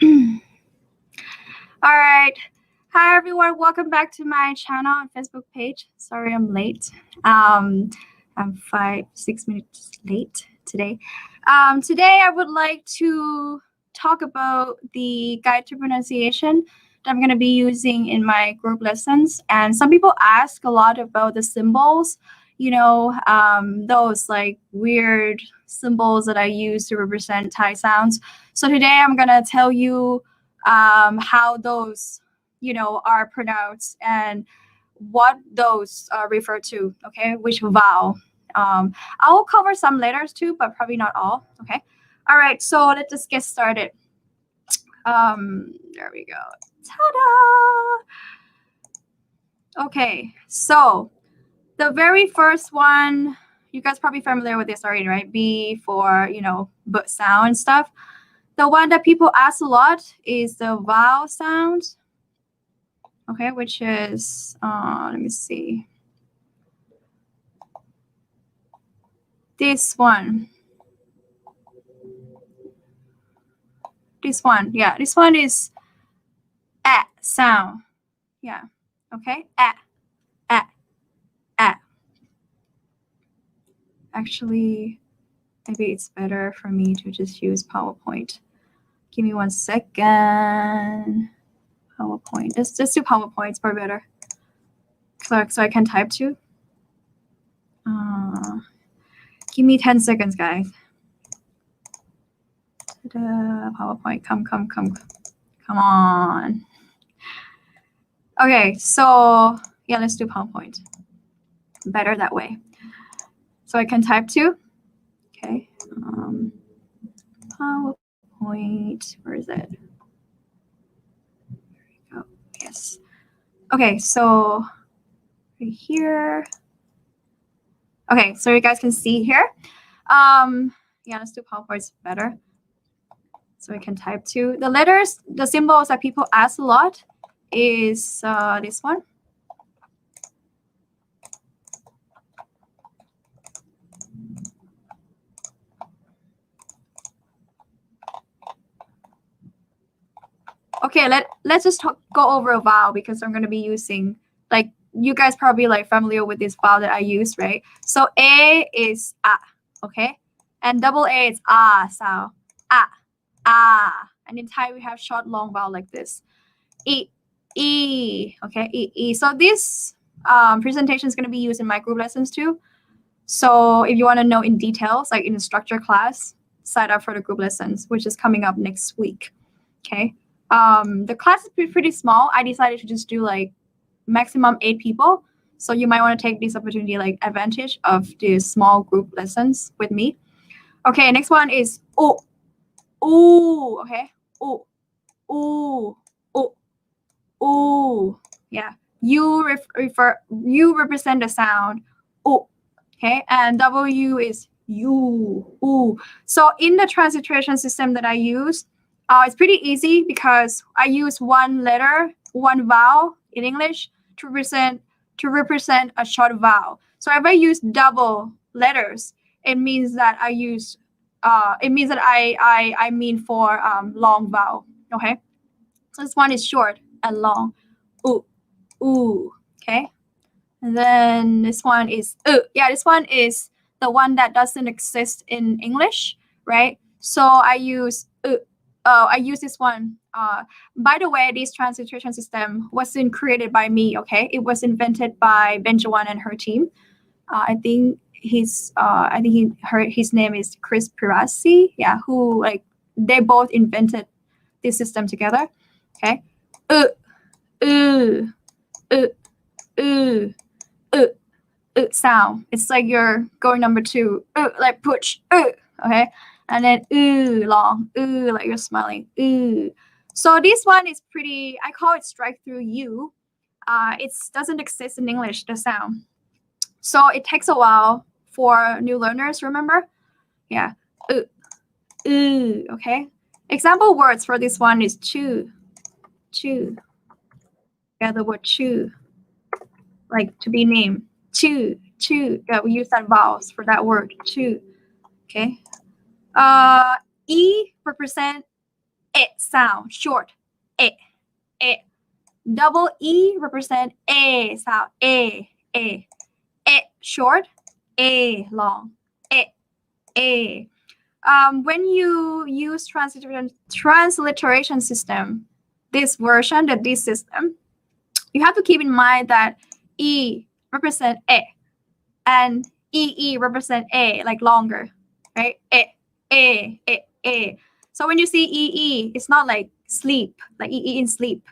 All right. Hi, everyone. Welcome back to my channel and Facebook page. Sorry I'm late. I'm 6 minutes late today. Today, I would like to talk about the guide to pronunciation that I'm going to be using in my group lessons. And some people ask a lot about the symbols, those like weird symbols that I use to represent Thai sounds. So today, I'm going to tell you how those, are pronounced and what those refer to, okay? Which vowel. I will cover some letters too, but probably not all, okay? All right, so let's just get started. There we go. Ta-da! Okay, so the very first one, you guys probably familiar with this already, right? B for, but sound and stuff. The one that people ask a lot is the vowel sound, okay, which is, let me see. This one. This one is sound. Yeah, okay, Actually, maybe it's better for me to just use PowerPoint. Give me 1 second. PowerPoint. Let's do PowerPoint. It's probably better. So I can type too. Give me 10 seconds, guys. PowerPoint. Come on. Okay, so yeah, let's do PowerPoint. Better that way. So I can type too. Okay. PowerPoint. Where is it? There we go. Yes. Okay, so right here. Okay, so you guys can see here. Yeah, let's do PowerPoint. It's better. So I can type too. The letters, the symbols that people ask a lot is this one. Okay, let's just go over a vowel because I'm going to be using, like, you guys probably like familiar with this vowel that I use, right? So A is A, okay? And double A is A sound. A. And in Thai, we have short, long vowel like this. E, okay? E. So this presentation is going to be used in my group lessons too. So if you want to know in details, like in the structure class, sign up for the group lessons, which is coming up next week, okay? The class is pretty small. I decided to just do like maximum 8 people. So you might want to take this opportunity, like advantage of the small group lessons with me. Okay, next one is ooh. Ooh, okay. Ooh. Ooh. Ooh. Ooh. Yeah. You represent the sound ooh. Okay, and W is you. Ooh. So in the transliteration system that I use, it's pretty easy because I use one letter, one vowel in English to represent a short vowel. So if I use double letters, it means that I use I mean for long vowel. Okay, so this one is short and long. Ooh. Okay, and then this one is yeah, this one is the one that doesn't exist in English, right? So I use this one. By the way, this transliteration system wasn't created by me, okay? It was invented by Benjawan and her team. I think his name is Chris Pirasi. Yeah, who like they both invented this system together. Okay. Sound. It's like you're going number 2. Like push. Okay. And then long. Like you're smiling. So this one is pretty, I call it strike through you. It doesn't exist in English, the sound. So it takes a while for new learners, remember? Yeah. Okay. Example words for this one is chew. Yeah, the word chew. Like to be named. Chew. Yeah, we use that vowels for that word. Chew. Okay. E represent sound, short, a. Double E represent A sound, A, short, A, long, A. When you use transliteration system, this system, you have to keep in mind that E represent A and EE represent A, like longer, right? A. So when you see EE, it's not like sleep, like EE in sleep,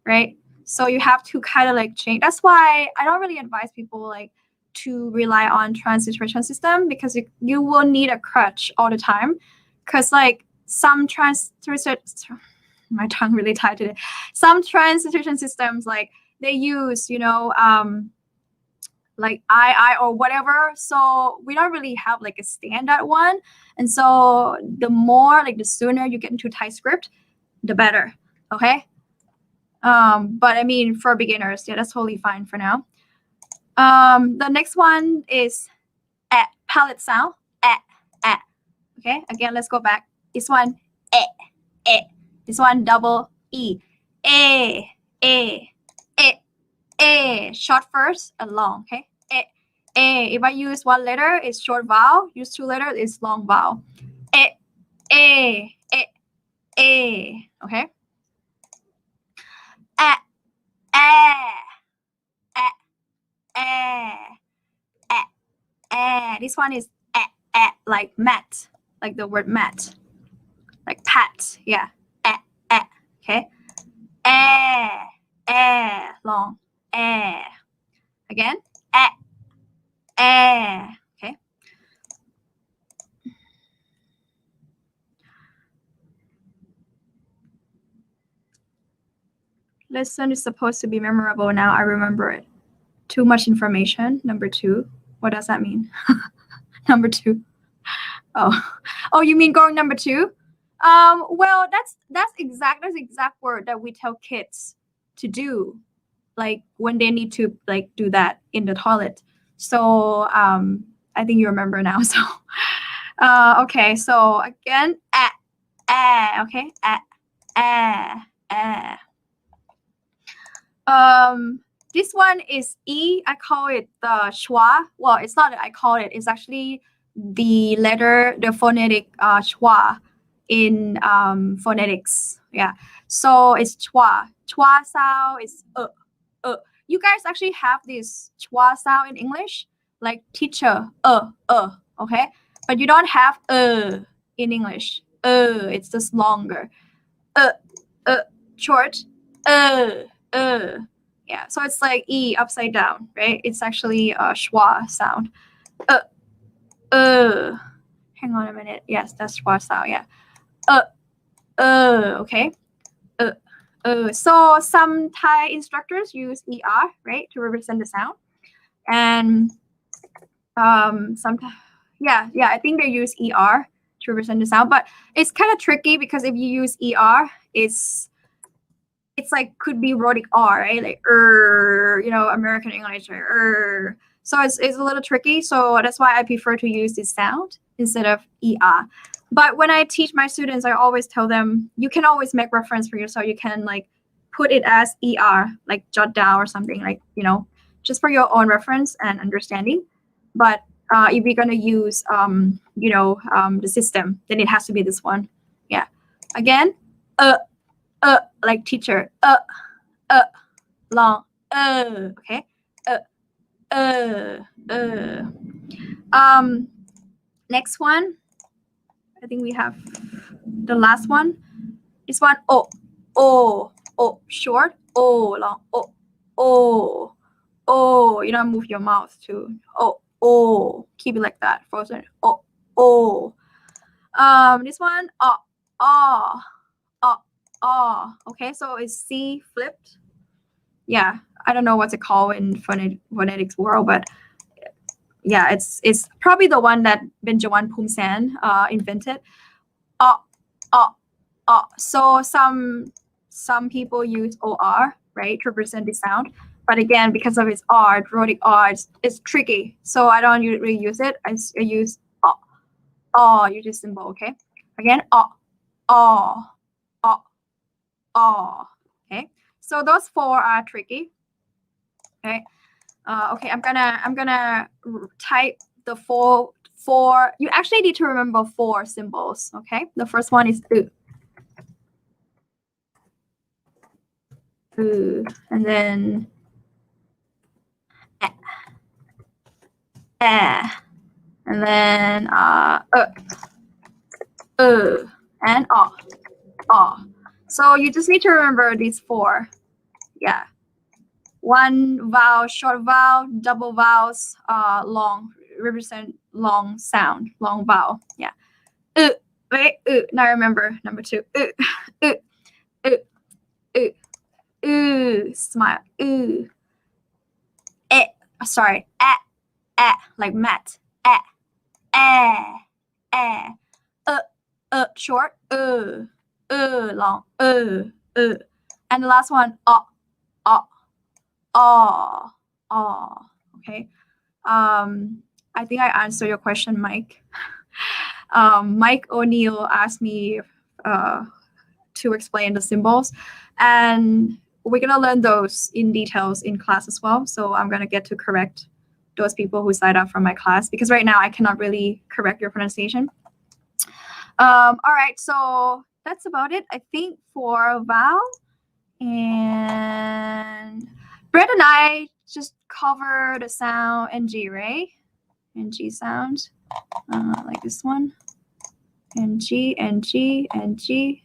right? So you have to kind of like change. That's why I don't really advise people like to rely on transliteration system, because you will need a crutch all the time, because like some my tongue really tied to it. Some transliteration systems, like they use, like I or whatever. So we don't really have like a standard one. And so the sooner you get into TypeScript, the better. Okay. But I mean, for beginners, yeah, that's totally fine for now. The next one is palate sound. Okay. Again, let's go back. This one, This one, double E. A. Short first and long. Okay. A. If I use one letter, it's short vowel. Use two letters, it's long vowel. A. Okay. This one is like mat, like the word mat, like pat. Yeah. Okay. Long. Again. Okay. Lesson is supposed to be memorable. Now I remember it. Too much information. Number 2. What does that mean? Number 2. Oh, you mean going number 2? Well, that's exact word that we tell kids to do, like when they need to like do that in the toilet. So I think you remember now. So okay. So again, okay, this one is E. I call it the schwa. Well, it's not that I call it. It's actually the letter, the phonetic schwa in phonetics. Yeah. So it's schwa. Schwa sound is You guys actually have this schwa sound in English, like teacher, okay? But you don't have in English. It's just longer. Short. Yeah, so it's like E upside down, right? It's actually a schwa sound. Hang on a minute. Yes, that's schwa sound. Yeah. Okay. So some Thai instructors use ER, right, to represent the sound, and I think they use ER to represent the sound, but it's kind of tricky because if you use ER, it's like could be rhotic R, right? Like American English, right? So it's a little tricky. So that's why I prefer to use this sound instead of ER. But when I teach my students, I always tell them you can always make reference for yourself. You can like put it as ER, like jot down or something, like just for your own reference and understanding. But if you're gonna use the system, then it has to be this one. Yeah. Again, like teacher, long, okay, next one, I think we have the last one. This one, short, long, you don't move your mouth to keep it like that, frozen, this one, okay, so it's C flipped. Yeah, I don't know what's it called in phonetics world, but yeah, it's probably the one that Benjamin Pumsan invented. So some people use OR, right, to represent the sound, but again, because of its R, rhotic R, it's tricky, so I don't really use it. I use use this symbol. Okay, again, Okay, so those four are tricky. Okay, okay, I'm gonna type the four. You actually need to remember four symbols. Okay, the first one is and then and then and so you just need to remember these four. Yeah, one vowel, short vowel, double vowels, long represent long sound, long vowel. Yeah. Wait, now remember number two. Smile. Sorry. Like Matt. Short. Long. And the last one. Okay. I think I answered your question, Mike. Mike O'Neill asked me to explain the symbols, and we're gonna learn those in details in class as well. So I'm gonna get to correct those people who signed up for my class, because right now I cannot really correct your pronunciation. All right, so that's about it, I think, for vowel. And Brett and I just cover the sound NG, right? NG sound, like this one. NG, NG, NG.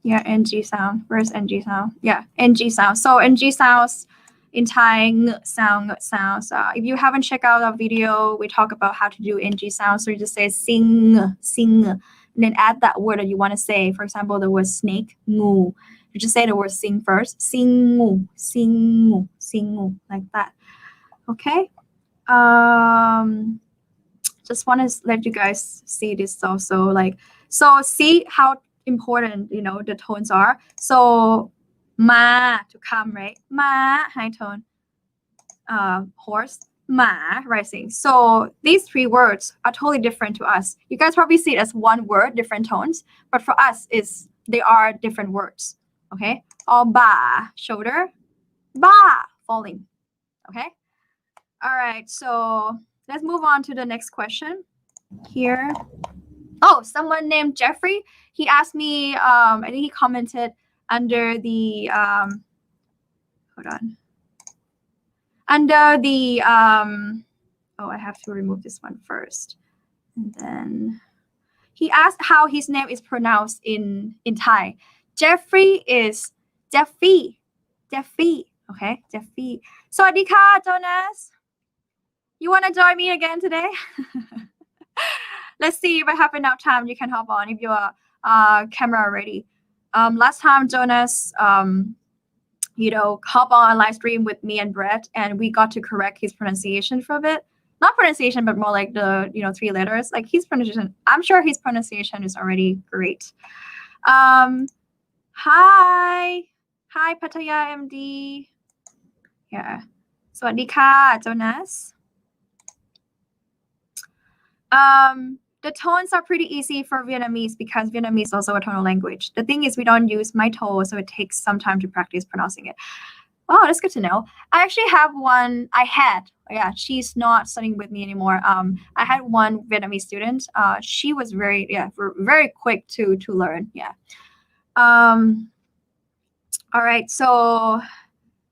Yeah, NG sound. Where's NG sound? Yeah, NG sound. So NG sounds in Thai, ng sound, sounds. If you haven't checked out our video, we talk about how to do NG sounds. So you just say sing, sing, and then add that word that you want to say. For example, the word snake, ngu. You just say the word sing first. Sing, ngu, sing, ngu, sing, ngu, like that. Okay. Just want to let you guys see this also. Like, so see how important the tones are. So ma, to come, right? Ma, high tone. Horse, ma, rising. So these three words are totally different to us. You guys probably see it as one word, different tones, but for us they are different words. Okay. Or ba, shoulder, ba, falling. Okay. All right, so let's move on to the next question here. Oh, someone named Jeffrey. He asked me, I think he commented under the, hold on. Under the, oh, I have to remove this one first. And then he asked how his name is pronounced in Thai. Jeffrey is Jeffy. Okay, Jeffy. Sawadee ka, Jonas. You want to join me again today? Let's see if I have enough time. You can hop on if you're camera ready. Last time, Jonas, hop on a live stream with me and Brett, and we got to correct his pronunciation for a bit. Not pronunciation, but more like the 3 letters. Like his pronunciation, I'm sure his pronunciation is already great. Hi, Pattaya MD. Yeah. Sawadee ka, Jonas. The tones are pretty easy for Vietnamese because Vietnamese is also a tonal language. The thing is we don't use my toe, so it takes some time to practice pronouncing it. Oh, that's good to know. I actually have one. She's not studying with me anymore. I had one Vietnamese student. She was very quick to learn. Yeah. All right, so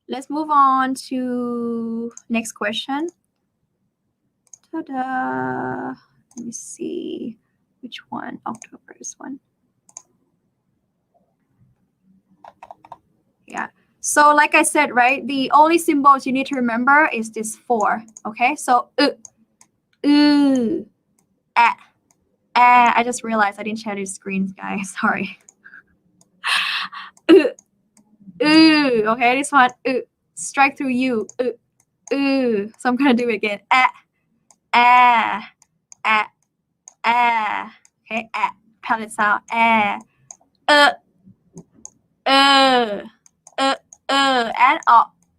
let's move on to next question. Ta-da. Let me see which one. October is one. Yeah. So like I said, right, the only symbols you need to remember is this 4. Okay. So I just realized I didn't share these screens, guys. Sorry. Okay, this one. Strike through you. So I'm gonna do it again. Okay, palate sound. And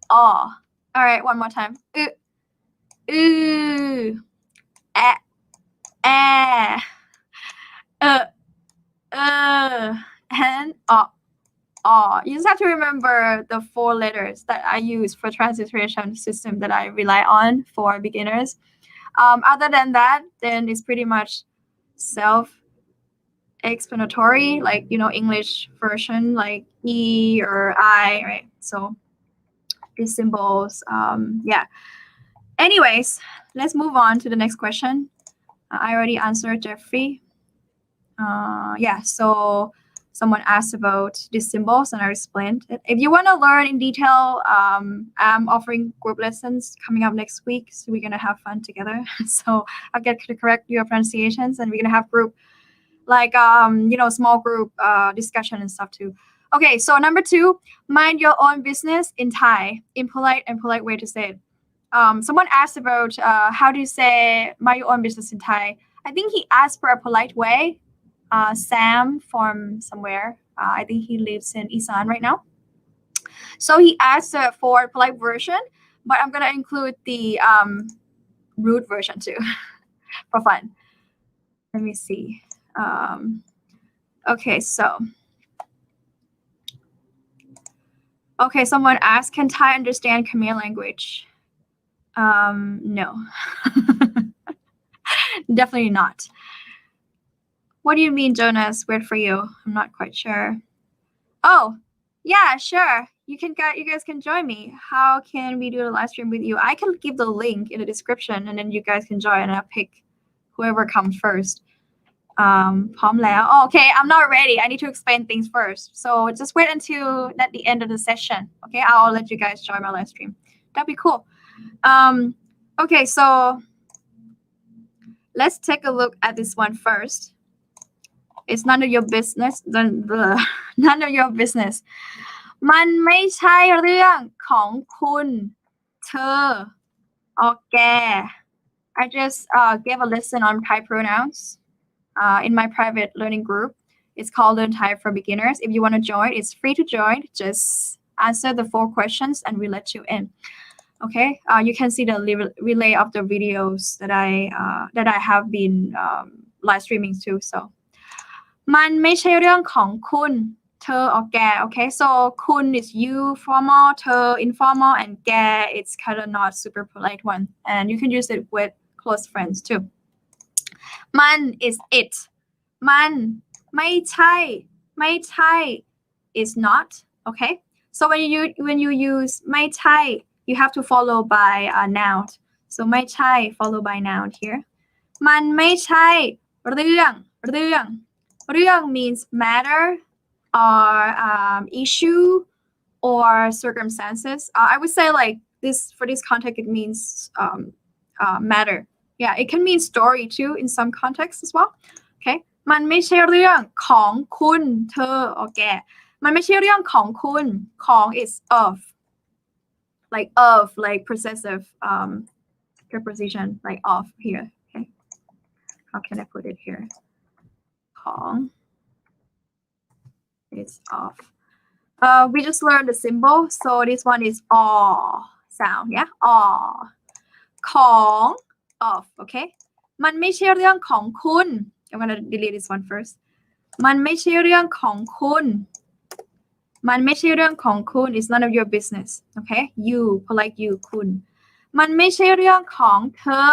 all right, one more time. You just have to remember the 4 letters that I use for transliteration system that I rely on for beginners. Other than that, then it's pretty much self-explanatory, like, English version, like E or I, right? So these symbols, yeah. Anyways, let's move on to the next question. I already answered Jeffrey. Yeah, so someone asked about these symbols and I explained it. If you want to learn in detail, I'm offering group lessons coming up next week. So we're going to have fun together. So I'll get to correct your pronunciations and we're going to have group, like, small group discussion and stuff too. Okay, so number 2, mind your own business in Thai, impolite and polite way to say it. Someone asked about how do you say mind your own business in Thai. I think he asked for a polite way. Sam from somewhere. I think he lives in Isan right now. So he asked for a polite version, but I'm going to include the rude version too for fun. Let me see. Okay, so. Okay, someone asked, can Thai understand Khmer language? No. Definitely not. What do you mean, Jonas? Weird for you. I'm not quite sure. Oh, yeah, sure. You guys can join me. How can we do a live stream with you? I can give the link in the description and then you guys can join and I'll pick whoever comes first. พร้อมแล้ว oh, okay, I'm not ready. I need to explain things first. So just wait until at the end of the session. Okay, I'll let you guys join my live stream. That'd be cool. Okay, so let's take a look at this one first. It's none of your business. None of your business. มันไม่ใช่เรื่องของคุณเธอ okay. I just gave a lesson on Thai pronouns in my private learning group. It's called Learn Thai for Beginners. If you want to join, it's free to join. Just answer the 4 questions and we let you in. Okay, you can see the relay of the videos that I have been live streaming too. So มันไม่ใช่เรื่องของคุณเธอ or แก okay, so คุณ is you formal, เธอ informal, and แก it's kind of not super polite one, and you can use it with close friends too. มัน is it. มันไม่ใช่ is not, okay, so when you use ไม่ใช่ you have to follow by a noun. So ไม่ใช่ follow by noun here. มันไม่ใช่เรื่อง means matter or issue or circumstances. I would say like this for this context it means matter. Yeah, it can mean story too in some contexts as well. Okay, มันไม่ใช่เรื่องของคุณเธอ or แก มันไม่ใช่เรื่องของคุณ ของ is of possessive preposition, like of here. Okay, how can I put it here? ของ is of. We just learned the symbol, so this one is all sound, yeah, all. ของ of, okay. มันไม่ใช่เรื่องของคุณ I'm gonna delete this one first. มันไม่ใช่เรื่องของคุณ มันไม่ใช่เรื่องของคุณ is none of your business, okay. You, polite you, คุณ มันไม่ใช่เรื่องของเธอ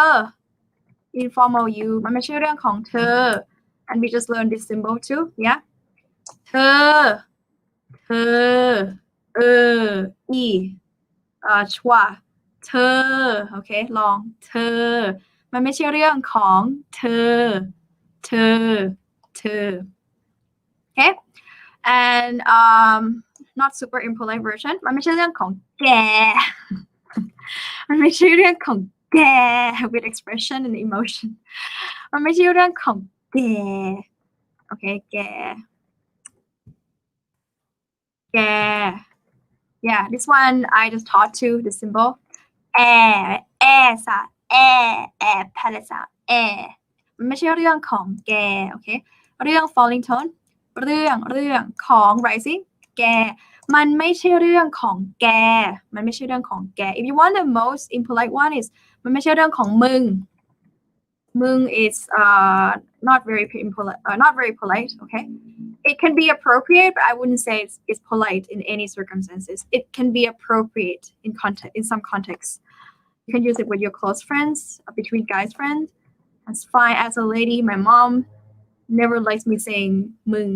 informal you. มันไม่ใช่เรื่องของเธอ and we just learned this symbol too, yeah. เธออีชัวเธอ okay, ลองเธอ มันไม่ใช่เรื่องของเธอ okay, and not super impolite version. มันไม่ใช่เรื่องของแก มันไม่ใช่เรื่องของแก with expression and emotion. มันไม่ใช่เรื่องของแก okay, แก yeah, this one I just taught to the symbol air sound, air palette sound, air มันไม่ใช่เรื่องของแก okay, เรื่อง falling tone เรื่องของ rising แก มันไม่ใช่เรื่องของแก มันไม่ใช่เรื่องของแก if you want the most impolite one is มันไม่ใช่เรื่องของมึง มึง is not very impolite, not very polite, okay. it can be appropriate, but I wouldn't say it's polite in any circumstances. It can be appropriate in some contexts. You can use it with your close friends, between guys friends. That's fine. As a lady, my mom never likes me saying มึง.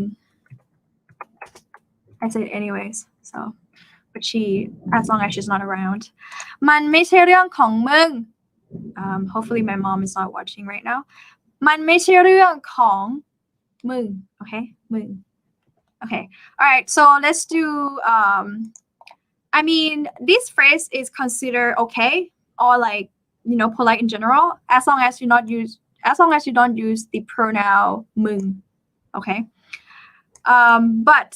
I say it anyways. So, but as long as she's not around. มันไม่ใช่เรื่องของมึง. Hopefully my mom is not watching right now. มันไม่ใช่เรื่องของมึง. Okay, มึง. Okay. All right. So let's do. I mean, this phrase is considered okay or like polite in general, as long as you don't use the pronoun มึง. Okay. But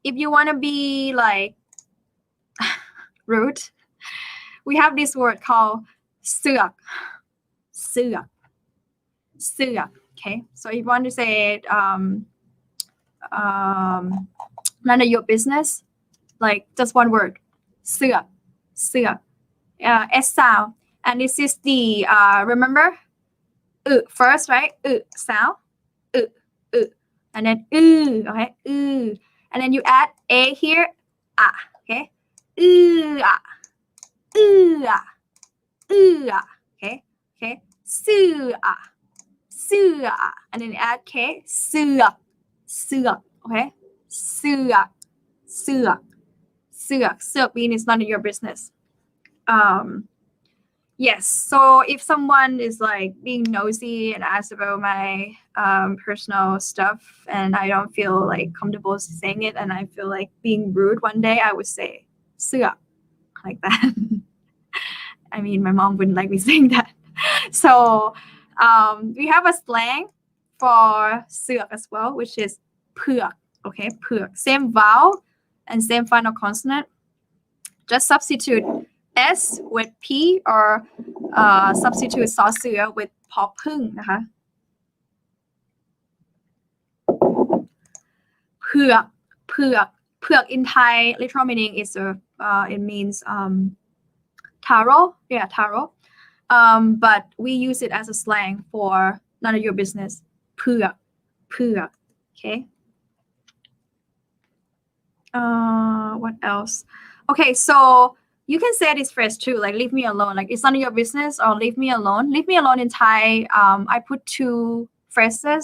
if you want to be like rude, we have this word called เสือก. Okay. So if you want to say it, none of your business, like just one word, เสือก. S sound, and this is the remember first, right? Sound, and then okay, and then you add a here, okay, okay, เสือก and then add k, เสือก okay, เสือกmeans it's none of your business. Yes, so if someone is like being nosy and asks about my personal stuff and I don't feel like comfortable saying it and I feel like being rude one day, I would say เสือก like that. I mean, my mom wouldn't like me saying that. So we have a slang for เสือก as well, which is เผือก. Okay, เผือก. Same vowel and same final consonant. Just substitute S with P or substitute ซอเสือ with พอพึ่งนะคะ เผือก in Thai literal meaning is it means taro. Yeah, taro. But we use it as a slang for none of your business. เผือก. Okay. What else? Okay, so you can say this phrase too, like leave me alone, like it's none of your business, or leave me alone. Leave me alone in Thai, I put two phrases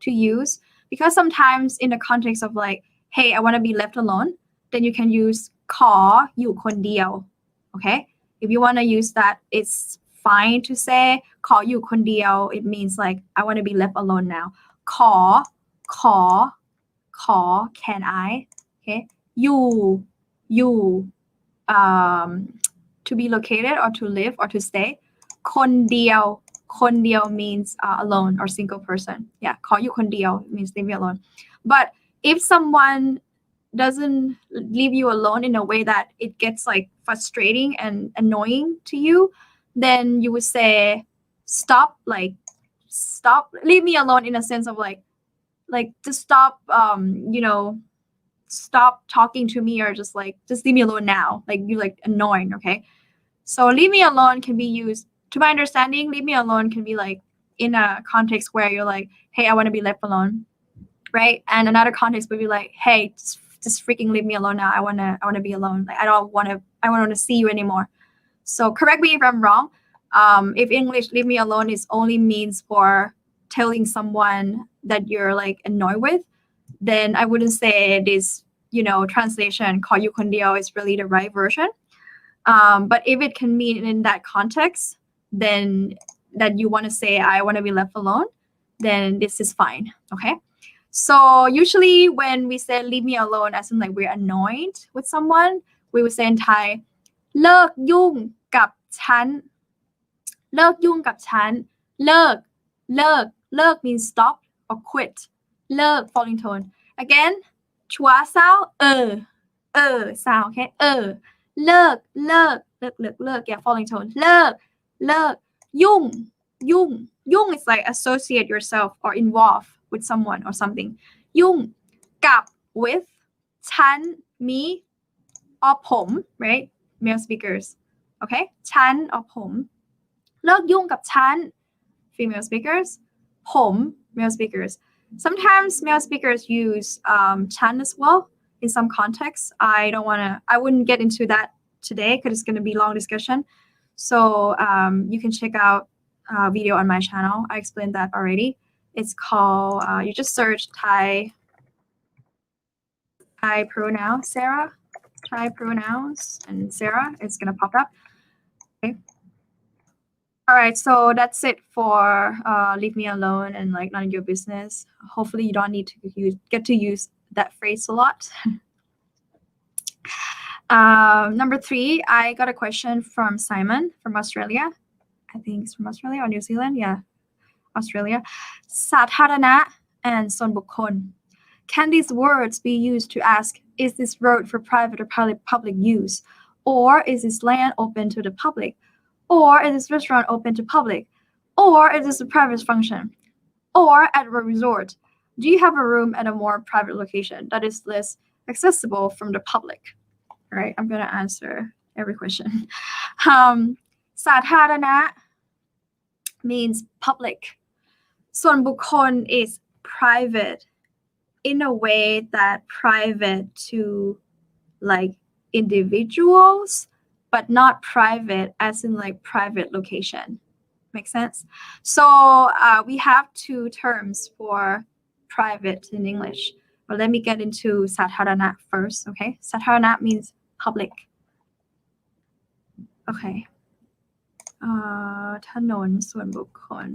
to use because sometimes in the context of like, hey, I want to be left alone, then you can use ขออยู่คนเดียว. Okay, if you want to use that, it's fine to say ขออยู่คนเดียว. It means like I want to be left alone now. ขอ can I? Okay, you to be located or to live or to stay. คนเดียว means alone or single person. Yeah, ขออยู่คนเดียว means leave me alone. But if someone doesn't leave you alone in a way that it gets like frustrating and annoying to you, then you would say stop, leave me alone in a sense of like just stop stop talking to me, or just leave me alone now, like you're like annoying. Okay, so leave me alone can be used, to my understanding, leave me alone can be like in a context where you're like, hey, I want to be left alone, right? And another context would be like, hey, just freaking leave me alone now. I want to be alone. Like I don't want to see you anymore. So correct me if I'm wrong. If English leave me alone is only means for telling someone that you're like annoyed with, then I wouldn't say this, translation ขออยู่คนเดียว is really the right version. But if it can mean in that context, then that you want to say I want to be left alone, then this is fine. Okay. So usually when we say leave me alone, as in like we're annoyed with someone, we would say in Thai เลิกยุ่งกับฉัน เลิกยุ่งกับฉัน เลิก means stop or quit. เลิก falling tone. Again, ชัว sound, sound, okay? เลิก yeah, falling tone. เลิก ยุ่ง is like associate yourself or involve with someone or something. ยุ่ง กับ with, ฉัน me, or ผม right? Male speakers. Okay? ฉัน or ผม เลิกยุ่งกับฉัน female speakers. ผม male speakers. Sometimes male speakers use chan as well in some contexts. I wouldn't get into that today because it's going to be long discussion. So you can check out a video on my channel. I explained that already. It's called, you just search Thai pronouns, Sarah. Thai pronouns and Sarah. It's going to pop up. Okay. All right, so that's it for leave me alone and like none of your business. Hopefully you don't need to get to use that phrase a lot. Number 3, I got a question from Simon from Australia. I think it's from Australia or New Zealand. Yeah, Australia. สาธารณะ and ส่วนบุคคล. Can these words be used to ask, is this road for private or public use? Or is this land open to the public? Or is this restaurant open to public? Or is this a private function? Or at a resort? Do you have a room at a more private location that is less accessible from the public? All right, I'm going to answer every question. สาธารณะ means public. ส่วนบุคคล is private in a way that private to like individuals, but not private as in like private location. Make sense? So we have 2 terms for private in English. But let me get into สาธารณะ first, okay? สาธารณะ means public. Okay. ถนนส่วนบุคคล.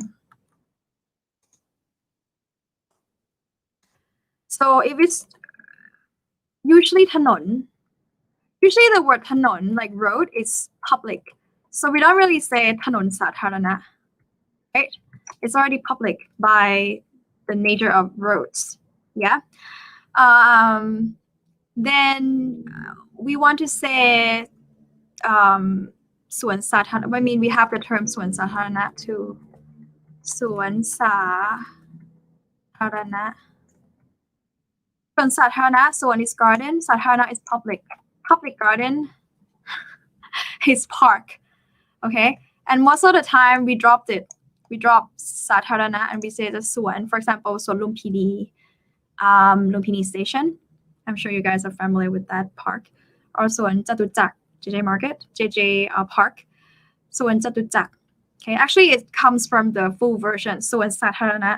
So if it's usually ถนน, usually the word ถนน, like road, is public. So we don't really say ถนนสาธารณะ, right? It's already public by the nature of roads. Yeah. Then we want to say สวนสาธารณะ. I mean, we have the term สวนสาธารณะ too. สวนสาธารณะ. สวนสาธารณะ สวน is garden, สาธารณะ is public. Public garden is park. Okay? And most of the time we dropped it. We drop สาธารณะ and we say the สวน. For example, สวนลุมพินี, Lumpini Station. I'm sure you guys are familiar with that park. Or สวนจตุจักร, JJ Market, JJ Park. สวนจตุจักร. Okay? Actually, it comes from the full version. สวนสาธารณะ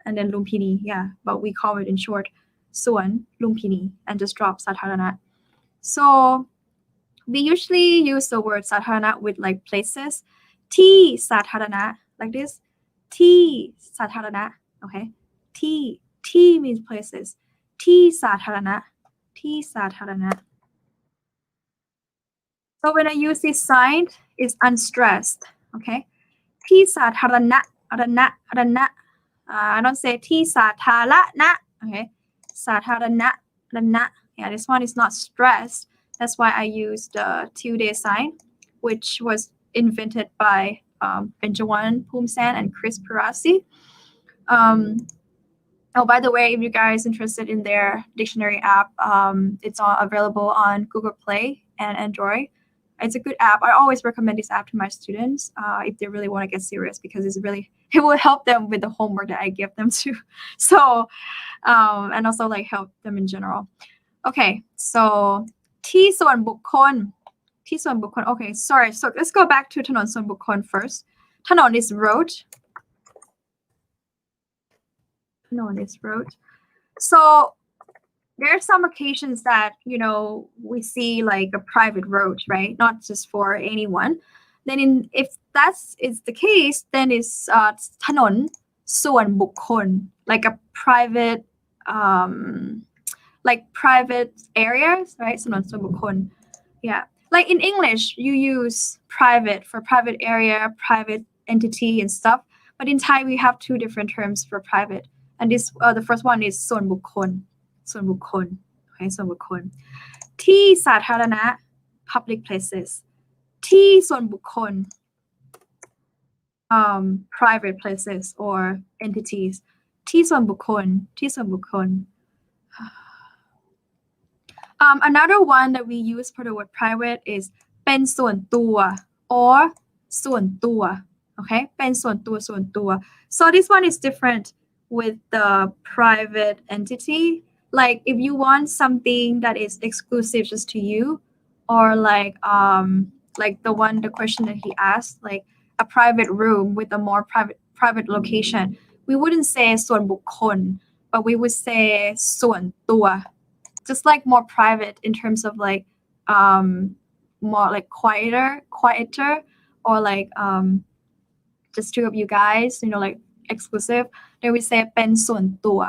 and then Lumpini. Yeah, but we call it in short สวนลุมพินี and just drop สาธารณะ. So we usually use the word สาธารณะ with like places. ที่สาธารณะ like this. ที่สาธารณะ. Okay? ที่ means places. ที่สาธารณะ. ที่สาธารณะ. So when I use this sign, it's unstressed. Okay? ที่สาธารณะ. I don't say ที่สาธารณะ. Okay? สาธารณะ. Yeah, this one is not stressed. That's why I use the 2-day sign, which was invented by Benjamin Poomsan and Chris Perasi. Oh, by the way, if you guys are interested in their dictionary app, it's available on Google Play and Android. It's a good app. I always recommend this app to my students if they really want to get serious because it will help them with the homework that I give them too. So, and also like help them in general. Okay, so ที่ส่วนบุคคล ที่ส่วนบุคคล. Okay, sorry. So let's go back to ถนนส่วนบุคคล first. ถนน is road. ถนน is road. So there are some occasions that, you know, we see like a private road, right? Not just for anyone. Then if that is the case, then it's ถนนส่วนบุคคล, like a private like private areas, right? ถนนส่วนบุคคล. Yeah. Like in English, you use private for private area, private entity and stuff. But in Thai, we have 2 different terms for private. And this, the first one is ส่วนบุคคล. ส่วนบุคคล. Okay, ส่วนบุคคล. ที่สาธารณะ public places. ที่ส่วนบุคคล private places or entities. ที่ส่วนบุคคล ที่ส่วนบุคคล. Another one that we use for the word private is เป็นส่วนตัว or ส่วนตัว. Okay? เป็นส่วนตัว ส่วนตัว. So this one is different. with the private entity. Like if you want something that is exclusive just to you, or like the question that he asked, like a private room with a more private location, we wouldn't say ส่วนบุคคล but we would say ส่วนตัว just like more private in terms of like more like quieter or like just two of you guys, you know, like exclusive. They would say เป็นส่วนตัว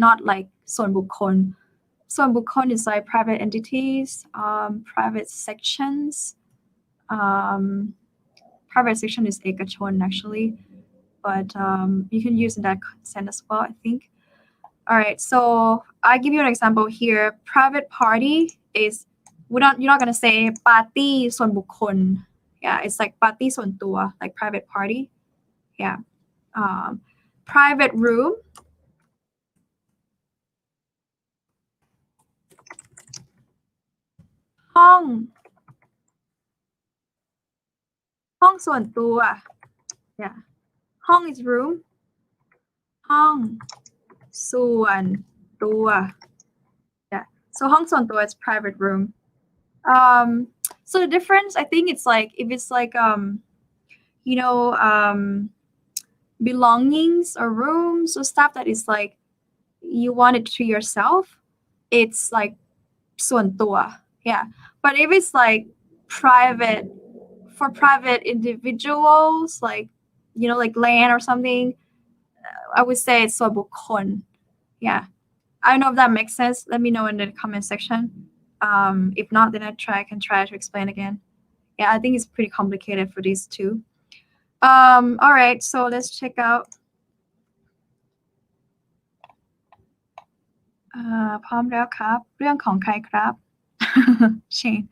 not like ส่วนบุคคล ส่วนบุคคล is like private entities, private sections. Private section is เอกชน actually, but you can use in that sense as well, I think. All right, so I give you an example here. Private party is you're not gonna say ปาร์ตี้ส่วนบุคคล. Yeah, it's like ปาร์ตี้ส่วนตัว like private party. Yeah. Private room. ห้องส่วนตัว Yeah. ห้อง is room. ห้องส่วนตัว Yeah. So ห้องส่วนตัว is private room. So the difference, I think it's like if it's like you know belongings or rooms or stuff that is like you want it to yourself, it's like ส่วนตัว. Yeah. But if it's like private for private individuals, like you know, like land or something, I would say it's ส่วนบุคคล. Yeah. I don't know if that makes sense. Let me know in the comment section. If not, then I can try to explain again. Yeah, I think it's pretty complicated for these two. All right, so let's check out. พร้อมแล้วครับ เรื่องของใครครับ Shane.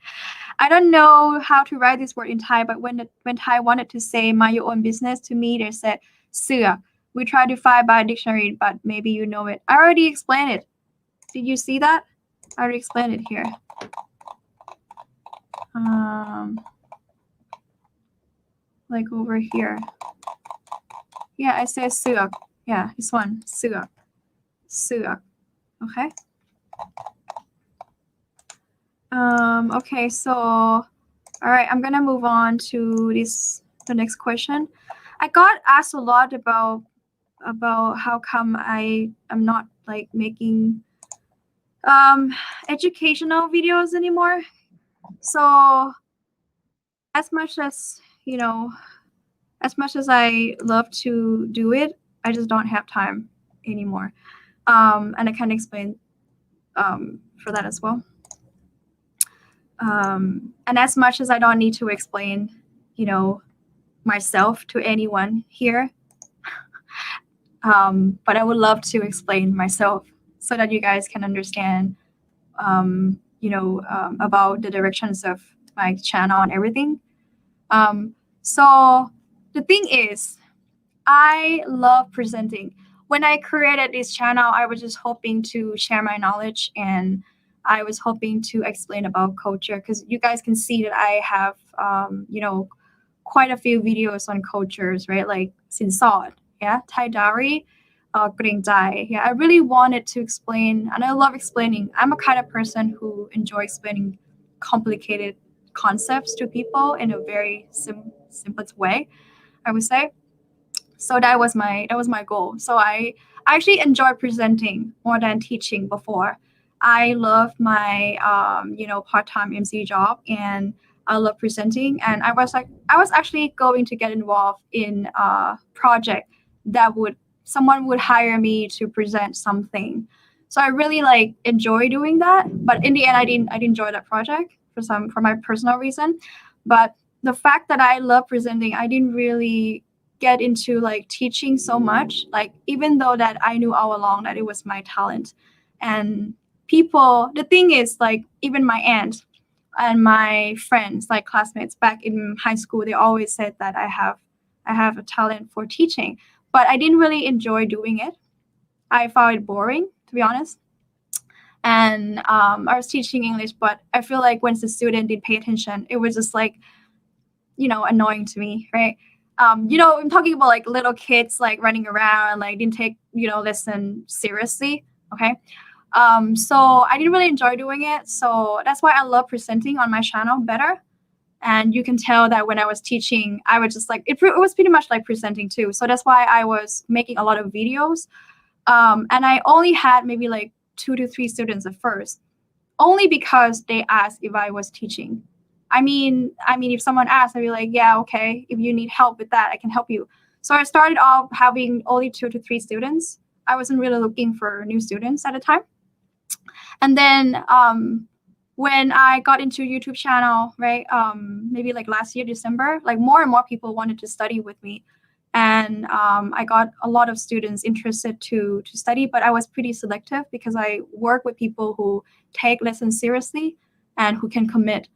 I don't know how to write this word in Thai, but when Thai wanted to say mind your own business to me, they said เสือก. We tried to find by dictionary, but maybe you know it. I already explained it. Did you see that? I already explained it here. Like over here. Yeah, I say เสือก. Yeah, this one เสือก. Okay. Okay, so all right, I'm gonna move on to the next question. I got asked a lot about how come I am not like making educational videos anymore. So as much as you know, as much as I love to do it, I just don't have time anymore. And I can explain for that as well. And as much as I don't need to explain, you know, myself to anyone here, but I would love to explain myself so that you guys can understand, you know, about the directions of my channel and everything. So the thing is, I love presenting. When I created this channel, I was just hoping to share my knowledge, and I was hoping to explain about culture, because you guys can see that I have, you know, quite a few videos on cultures, right? Like Sinsod, yeah, Thai Dari, Gring Dai. Yeah, I really wanted to explain, and I love explaining. I'm a kind of person who enjoys explaining complicated concepts to people in a very simplest way, I would say. So that was my goal. So I actually enjoy presenting more than teaching before. I love my you know, part-time MC job, and I love presenting. And I was actually going to get involved in a project that someone would hire me to present something. So I really like enjoy doing that. But in the end, I didn't enjoy that project for my personal reason. But the fact that I love presenting, I didn't really get into like teaching so much, like even though that I knew all along that it was my talent. And people, the thing is, like even my aunt and my friends, like classmates back in high school, they always said that I have a talent for teaching, but I didn't really enjoy doing it. I found it boring, to be honest. And I was teaching English, but I feel like once the student didn't pay attention, it was just like, you know, annoying to me, right? I'm talking about like little kids like running around, like didn't take, lesson seriously. Okay. So I didn't really enjoy doing it. So that's why I love presenting on my channel better. And you can tell that when I was teaching, I was just like, it was pretty much like presenting too. So that's why I was making a lot of videos. And I only had maybe like 2 to 3 students at first, only because they asked if I was teaching. I mean, if someone asked, I'd be like, yeah, okay. If you need help with that, I can help you. So I started off having only 2 to 3 students. I wasn't really looking for new students at the time. And then when I got into YouTube channel, right, maybe like last year, December, like more and more people wanted to study with me. And I got a lot of students interested to study, but I was pretty selective because I work with people who take lessons seriously and who can commit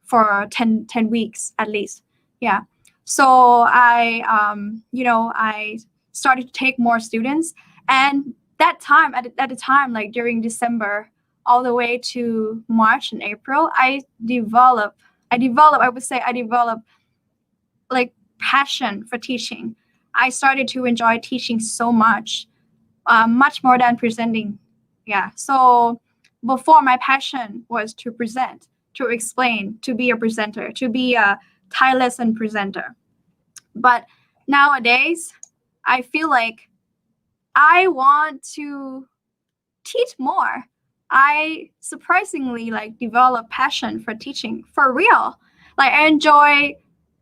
for 10 weeks at least. Yeah. So I started to take more students. And that time, at the time, like during December, all the way to March and April, I developed like passion for teaching. I started to enjoy teaching so much, much more than presenting. Yeah. So before, my passion was to present, to explain, to be a presenter, to be a Thai lesson presenter. But nowadays, I feel like I want to teach more. I surprisingly like develop passion for teaching for real. Like I enjoy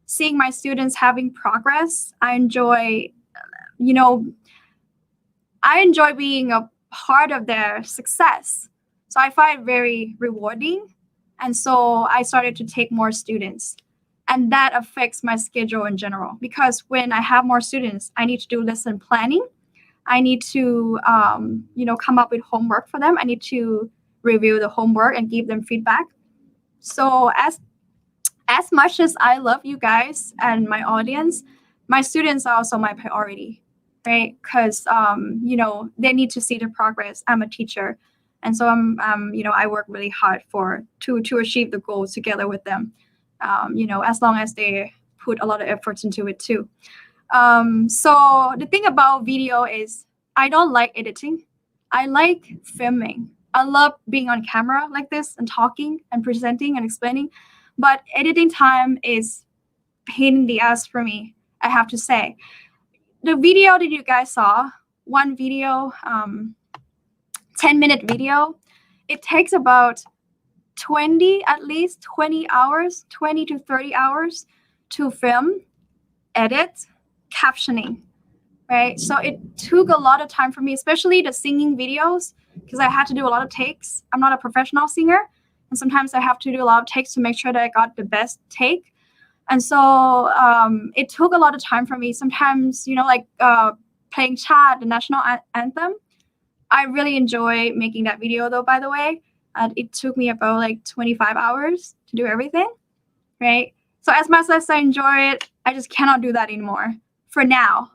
seeing my students having progress. I enjoy being a part of their success. So I find it very rewarding. And so I started to take more students. And that affects my schedule in general because when I have more students, I need to do lesson planning. I need to, come up with homework for them. I need to review the homework and give them feedback. So as much as I love you guys and my audience, my students are also my priority, right? Because they need to see the progress. I'm a teacher, and so I work really hard to achieve the goals together with them. As long as they put a lot of efforts into it too. So the thing about video is I don't like editing. I like filming. I love being on camera like this and talking and presenting and explaining. But editing time is pain in the ass for me, I have to say. The video that you guys saw, one video, 10-minute video, it takes about at least 20 hours, 20 to 30 hours to film, edit, captioning, right? So it took a lot of time for me, especially the singing videos, because I had to do a lot of takes. I'm not a professional singer, and sometimes I have to do a lot of takes to make sure that I got the best take. And so it took a lot of time for me. Sometimes, playing Chad, the national anthem, I really enjoy making that video though, by the way. It took me about like 25 hours to do everything, right? So as much as I enjoy it, I just cannot do that anymore for now,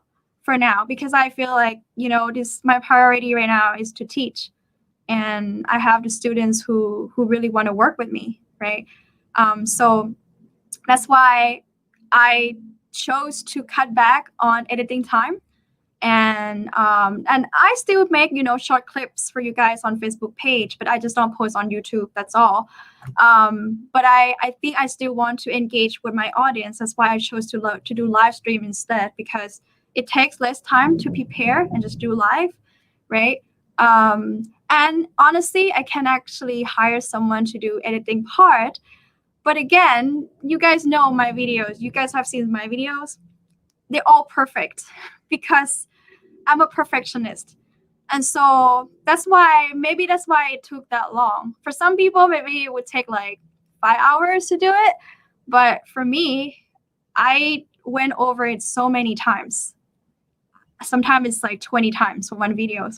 because I feel like, my priority right now is to teach. And I have the students who really want to work with me, right? So that's why I chose to cut back on editing time. And I still make, short clips for you guys on Facebook page, but I just don't post on YouTube. That's all. But I think I still want to engage with my audience. That's why I chose to do live stream instead, because it takes less time to prepare and just do live, right? And honestly, I can actually hire someone to do editing part. But again, you guys know my videos. You guys have seen my videos. They're all perfect because I'm a perfectionist. And so that's why it took that long. For some people, maybe it would take like 5 hours to do it. But for me, I went over it so many times. Sometimes it's like 20 times for one video.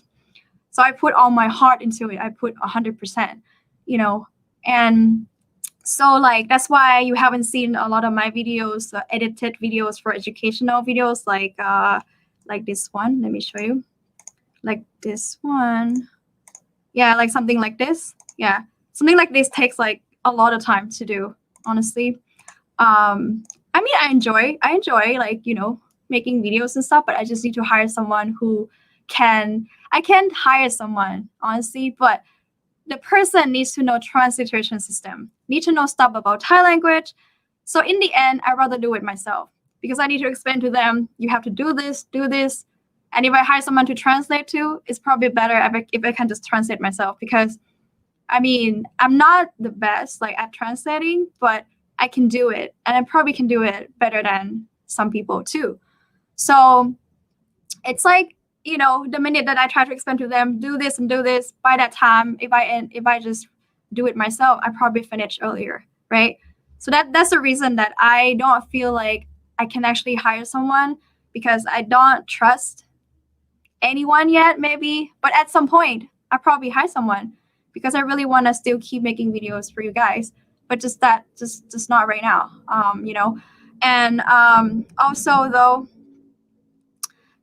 So I put all my heart into it. I put 100%, and so like that's why you haven't seen a lot of my videos, edited videos for educational videos, like this one. Let me show you. Like this one. Yeah, like something like this. Yeah, something like this takes like a lot of time to do, honestly. I mean, I enjoy like, making videos and stuff, but I just need to hire someone who I can't hire someone, honestly, but the person needs to know transliteration system, need to know stuff about Thai language. So in the end, I'd rather do it myself because I need to explain to them, you have to do this, do this. And if I hire someone to translate to, it's probably better if I can just translate myself because I mean, I'm not the best like at translating, but I can do it. And I probably can do it better than some people too. So it's like, the minute that I try to explain to them, do this and do this, by that time, if I just do it myself, I probably finish earlier, right? So that's the reason that I don't feel like I can actually hire someone because I don't trust anyone yet, maybe. But at some point, I'll probably hire someone because I really want to still keep making videos for you guys. But just not right now, And also though,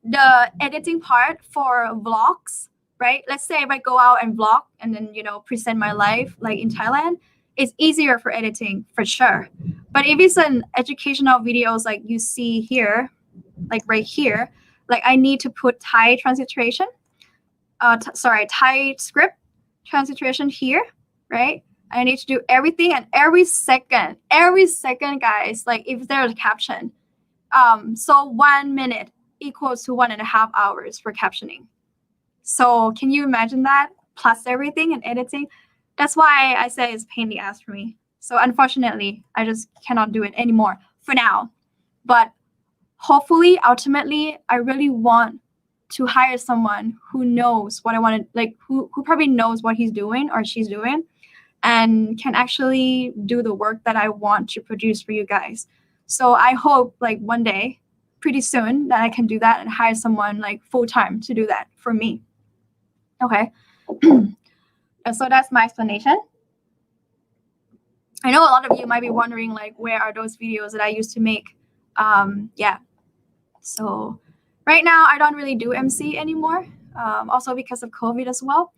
the editing part for vlogs, right? Let's say if I go out and vlog and then, present my life like in Thailand, it's easier for editing for sure. But if it's an educational videos like you see here, like right here, like I need to put Thai transliteration, Thai script transliteration here, right? I need to do everything and every second, guys, like if there's a caption, so 1 minute equals to 1.5 hours for captioning. So can you imagine that? Plus everything and editing. That's why I say it's pain in the ass for me. So unfortunately, I just cannot do it anymore for now. But hopefully, ultimately, I really want to hire someone who knows what I want to, like, who probably knows what he's doing or she's doing and can actually do the work that I want to produce for you guys. So I hope like one day, pretty soon, that I can do that and hire someone like full-time to do that for me. Okay. So that's my explanation. I know a lot of you might be wondering like, where are those videos that I used to make? Yeah. So right now I don't really do MC anymore. Also because of COVID as well.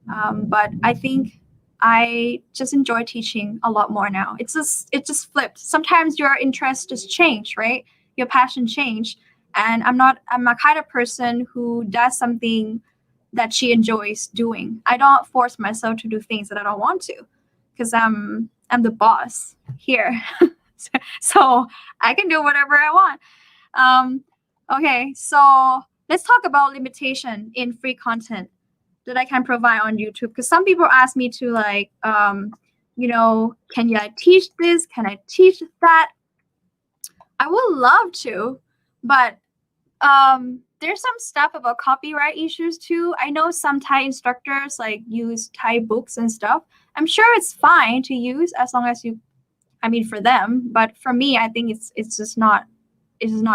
But I think I just enjoy teaching a lot more now. It just flipped. Sometimes your interests just change, right? Your passion change. And I'm a kind of person who does something that she enjoys doing. I don't force myself to do things that I don't want to because I'm the boss here. So I can do whatever I want. Okay, so let's talk about limitation in free content that I can provide on YouTube. Because some people ask me to like, can I teach this? Can I teach that? I would love to, but there's some stuff about copyright issues too. I know some Thai instructors like use Thai books and stuff. I'm sure it's fine to use as long as for them, but for me, I think it's just not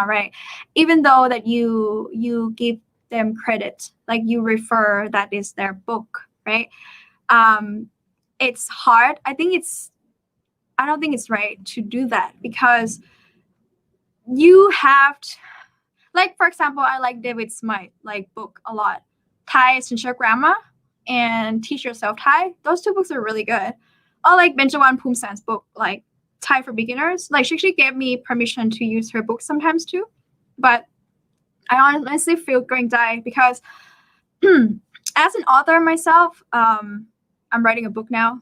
right. Even though that you give them credit, like you refer that is their book, right? It's hard. I don't think it's right to do that because you have to, like, for example, I like David Smythe like book a lot. Thai Essential Grammar and Teach Yourself Thai. Those two books are really good. Or like Benjawan Pumsan's book, like Thai for Beginners. Like she actually gave me permission to use her book sometimes too. But I honestly feel going die because as an author myself, I'm writing a book now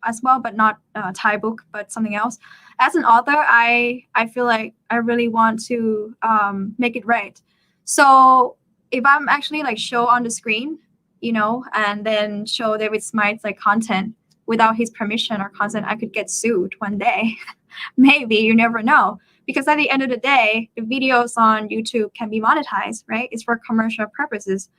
as well, but not a Thai book, but something else. As an author, I feel like I really want to make it right. So if I'm actually like show on the screen, and then show David Smythe's like content without his permission or consent, I could get sued one day. Maybe, you never know. Because at the end of the day, the videos on YouTube can be monetized, right? It's for commercial purposes.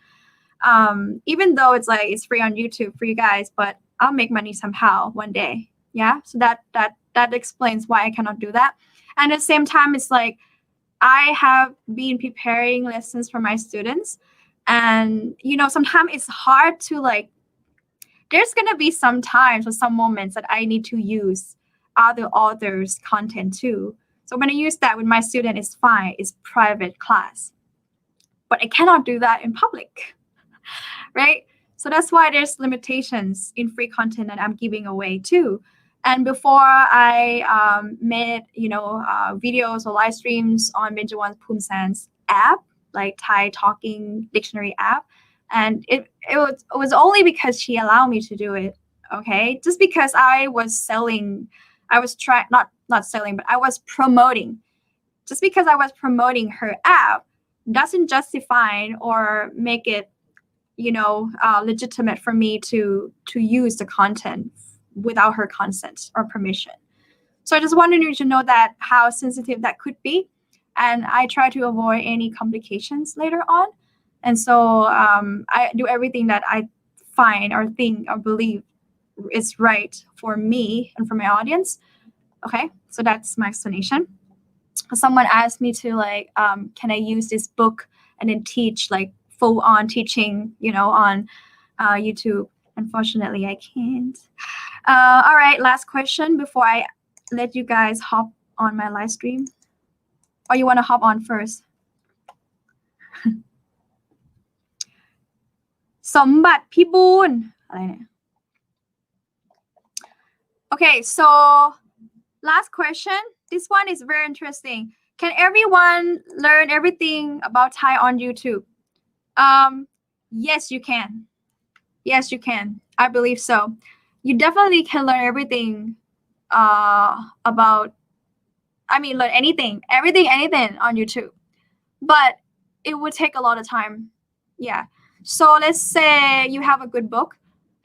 Even though it's free on YouTube for you guys, but I'll make money somehow one day. Yeah. So that explains why I cannot do that. And at the same time, it's like I have been preparing lessons for my students. And, sometimes it's hard to like, there's going to be some times or some moments that I need to use other authors' content too. So when I use that with my student, it's fine. It's private class. But I cannot do that in public, right? So that's why there's limitations in free content that I'm giving away too. And before I made, videos or live streams on Benjamin Punsan's app, like Thai Talking Dictionary app, and it was only because she allowed me to do it. Okay, just because I was selling, I was trying not selling, but I was promoting. Just because I was promoting her app doesn't justify or make it, legitimate for me to use the content without her consent or permission. So I just wanted you to know that how sensitive that could be, and I try to avoid any complications later on. And so I do everything that I find or think or believe is right for me and for my audience. Okay, so that's my explanation. Someone asked me to can I use this book and then teach like full on teaching, on YouTube. Unfortunately, I can't. All right, last question before I let you guys hop on my live stream. Or you want to hop on first? สมบัติพิบูลอะไรเนี่ย Okay, so last question. This one is very interesting. Can everyone learn everything about Thai on YouTube? Yes, you can. Yes, you can. I believe so. You definitely can learn everything learn anything on YouTube. But it would take a lot of time. Yeah. So let's say you have a good book,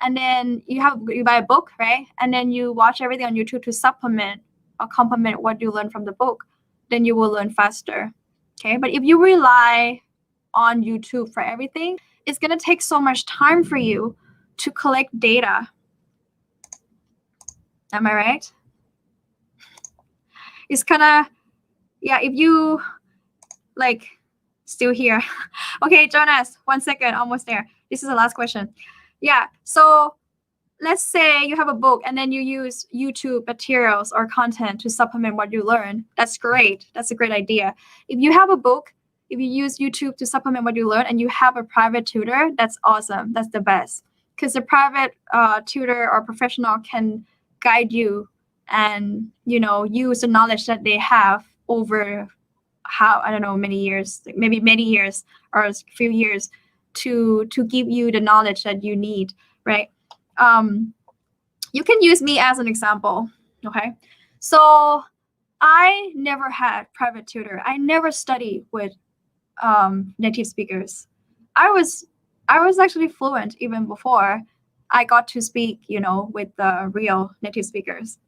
and then you buy a book, right? And then you watch everything on YouTube to supplement or complement what you learn from the book. Then you will learn faster. Okay. But if you rely on YouTube for everything, it's gonna take so much time for you to collect data. Am I right? It's kind of, yeah, if you still here. Okay, Jonas, 1 second, almost there. This is the last question. Yeah, so let's say you have a book and then you use YouTube materials or content to supplement what you learn. That's great. That's a great idea. If you have a book, if you use YouTube to supplement what you learn and you have a private tutor, that's awesome. That's the best. Because the private tutor or professional can guide you and, use the knowledge that they have over many years, maybe many years or a few years to give you the knowledge that you need, right? You can use me as an example, okay? So I never had private tutor. I never studied with native speakers. I was actually fluent even before I got to speak, with the real native speakers.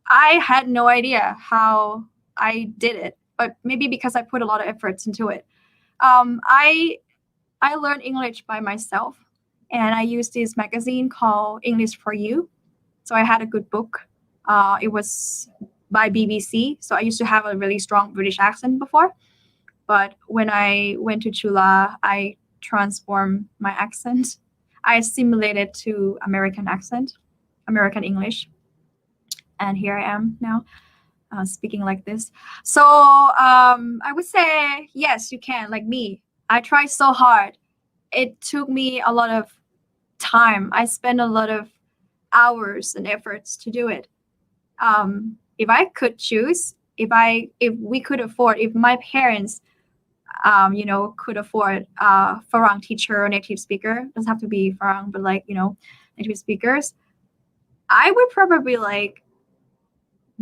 I had no idea how I did it, but maybe because I put a lot of efforts into it. I learned English by myself, and I used this magazine called English for You. So I had a good book. It was by BBC. So I used to have a really strong British accent before. But when I went to Chula, I transformed my accent. I assimilated to American accent, American English. And here I am now. Speaking like this. So I would say, yes, you can, like me. I tried so hard. It took me a lot of time. I spent a lot of hours and efforts to do it. If I could choose, if we could afford, if my parents, could afford Farang teacher or native speaker, doesn't have to be Farang, but native speakers, I would probably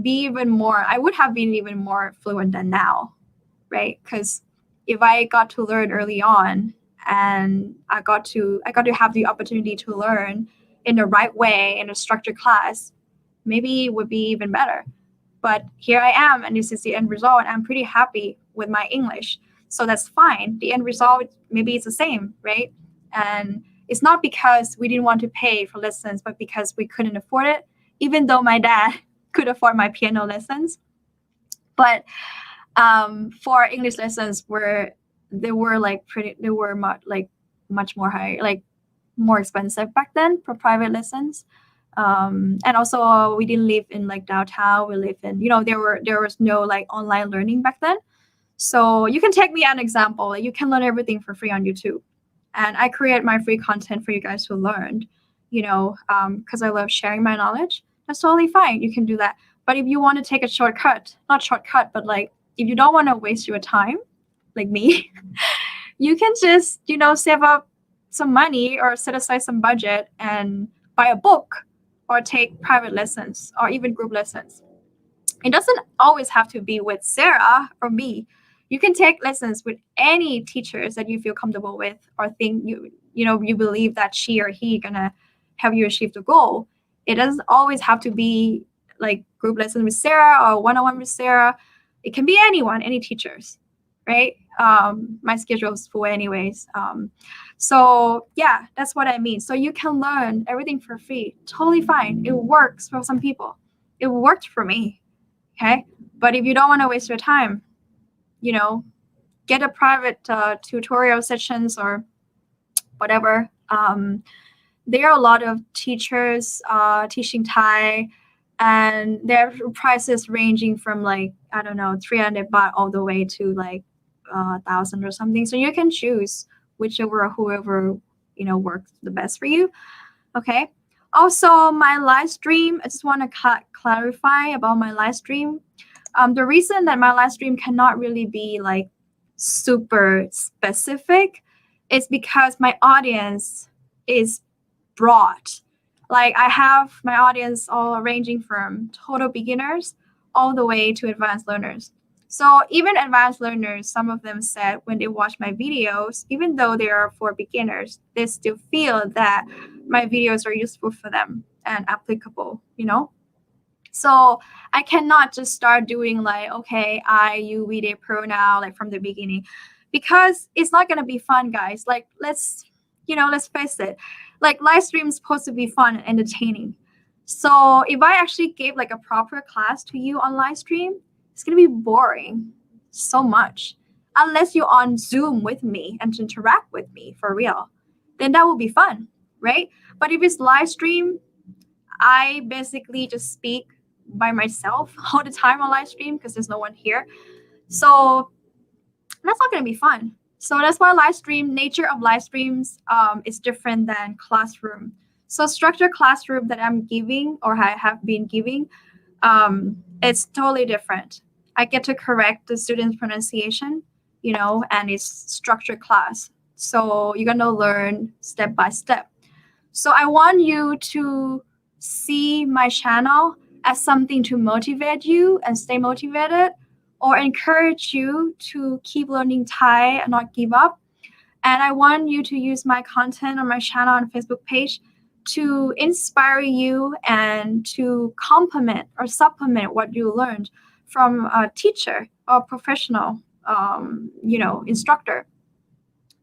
I would have been even more fluent than now, right? Because if I got to learn early on and I got to have the opportunity to learn in the right way in a structured class, maybe it would be even better. But here I am, and this is the end result. I'm pretty happy with my English. So that's fine. The end result, maybe it's the same, right? And it's not because we didn't want to pay for lessons, but because we couldn't afford it, even though my dad could afford my piano lessons. But for English lessons, they were much more high, more expensive back then for private lessons. And also we didn't live in downtown. We lived in, there was no online learning back then. So you can take me as an example. You can learn everything for free on YouTube. And I create my free content for you guys to learn, because I love sharing my knowledge. that's totally fine. You can do that. But if you want to take a shortcut, not shortcut, but like if you don't want to waste your time, like me, you can just, save up some money or set aside some budget and buy a book or take private lessons or even group lessons. It doesn't always have to be with Sarah or me. You can take lessons with any teachers that you feel comfortable with or think you believe that she or he gonna help you achieve the goal. It doesn't always have to be like group lesson with Sarah or one-on-one with Sarah. It can be anyone, any teachers, right? My schedule is full anyways. So yeah, that's what I mean. So you can learn everything for free. Totally fine. It works for some people. It worked for me. Okay. But if you don't want to waste your time, get a private tutorial sessions or whatever. There are a lot of teachers teaching Thai, and their prices ranging from like, I don't know, 300 baht all the way to like 1,000 or something. So you can choose whichever or whoever, works the best for you. Okay. Also, my live stream, I just want to clarify about my live stream. The reason that my live stream cannot really be like super specific is because my audience is broad. Like I have my audience all ranging from total beginners all the way to advanced learners. So even advanced learners, some of them said when they watch my videos, even though they are for beginners, they still feel that my videos are useful for them and applicable, So I cannot just start doing like, okay, I, you, we, they, pronoun, like from the beginning, because it's not going to be fun, guys. Like, let's face it. Like live stream is supposed to be fun and entertaining. So if I actually gave like a proper class to you on live stream, it's going to be boring so much. Unless you're on Zoom with me and to interact with me for real, then that will be fun, right? But if it's live stream, I basically just speak by myself all the time on live stream because there's no one here. So that's not going to be fun. So that's why nature of live streams is different than classroom. So structured classroom that I'm giving or I have been giving, it's totally different. I get to correct the student's pronunciation, and it's structured class. So you're going to learn step by step. So I want you to see my channel as something to motivate you and stay motivated, or encourage you to keep learning Thai and not give up. And I want you to use my content on my channel and Facebook page to inspire you and to complement or supplement what you learned from a teacher or professional, instructor.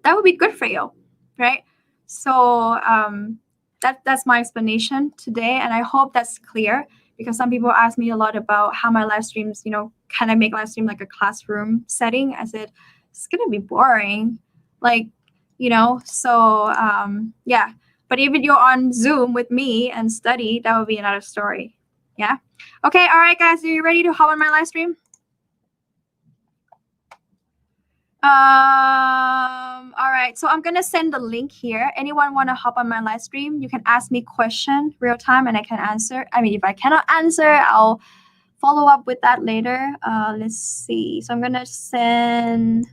That would be good for you, right? So that's my explanation today, and I hope that's clear, because some people ask me a lot about how my live streams, can I make live stream like a classroom setting? I said, it's going to be boring. Like, so yeah. But if you're on Zoom with me and study, that would be another story. Yeah. Okay. All right, guys. Are you ready to hop on my live stream? All right. So I'm going to send the link here. Anyone want to hop on my live stream? You can ask me question real time and I can answer. I mean, if I cannot answer, I'll follow up with that later. Let's see. So I'm going to send.